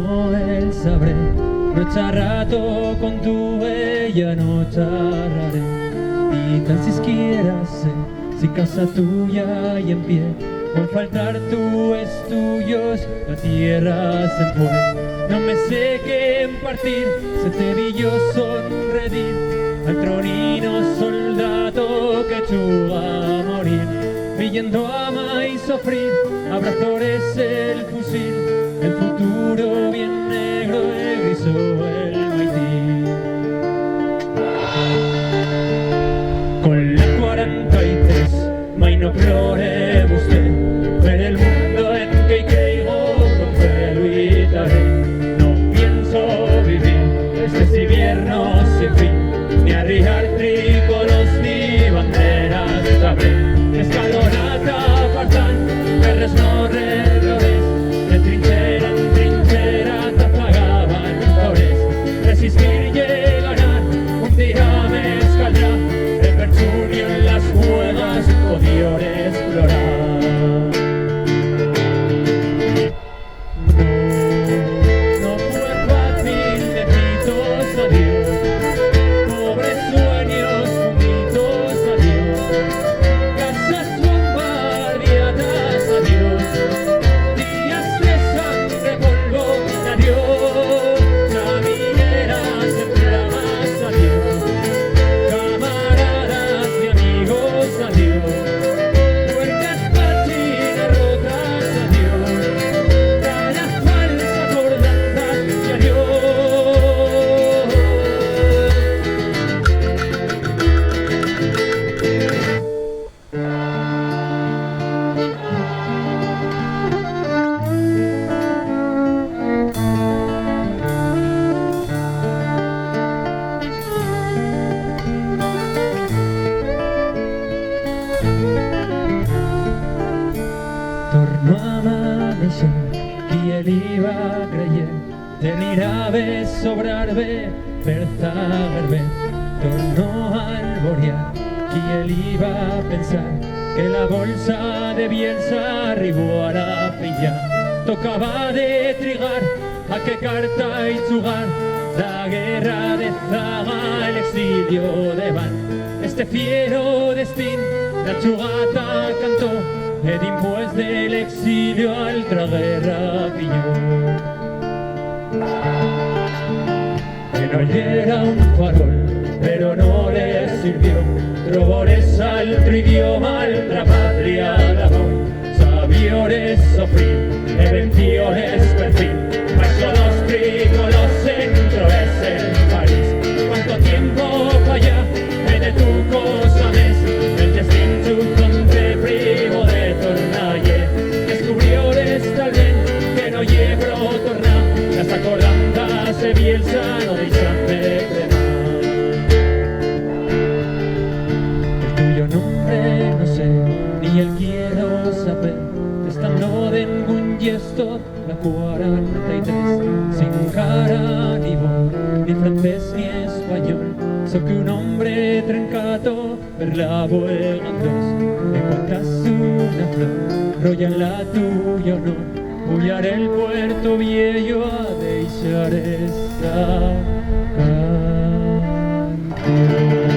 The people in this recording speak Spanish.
como él sabré, no rato con tu bella no charlaré. Y tan siquiera sé si casa tuya y en pie, con faltar tú es tuyos, la tierra se fue. No me sé qué en partir, se te vi yo sonreír al tronino soldado que chuga a morir, viendo ama y sofrir, abrazores el fusil, el futuro bien negro, el griso, el maitín. Con la 43, mai no plore usted, ver el mundo en que caigo, con fe luitaré. Este invierno sin fin, ni arriar trícolos ni banderas sabré. Escalonata apartan, perres no reglores, de trinchera en trinchera te apagaban flores. Resistir y ganar, un día me escaldrá, el perchunio en las juegas podía explorar. Torno a amanecer, qui eliva creient, delirava sobrar-ve per zagar-ve. Torno a alborear, qui eliva pensar que la bolsa de Bielsa arribó a la filla. Tocaba de trigar a qué carta y jugar, la guerra de Zaga, el exilio de Van. Este fiero destín, la chugata cantó, ed impués del exilio altra guerra pilló. Que no era un farol, pero no le sirvió, trobores altro idioma, altra patria labor, sabiores sofrir, eventiores per fin, paso dos trícolos centro es el París. Cuánto tiempo falla, de tu cosa mes, el destino conte privo de tornalle, descubrió tal vez que no llevo tornar, las acordantas se Bielsa no dejan de cremar. El tuyo nombre no sé, ni el quiero saber, estando de ningún gesto la 43, sin cara ni voz, ni francés ni español, so que un hombre trencato per la vuelta en dos, encuentras una flor, rolla en la tuya honor, bullaré el puerto viejo a deixar esta canción.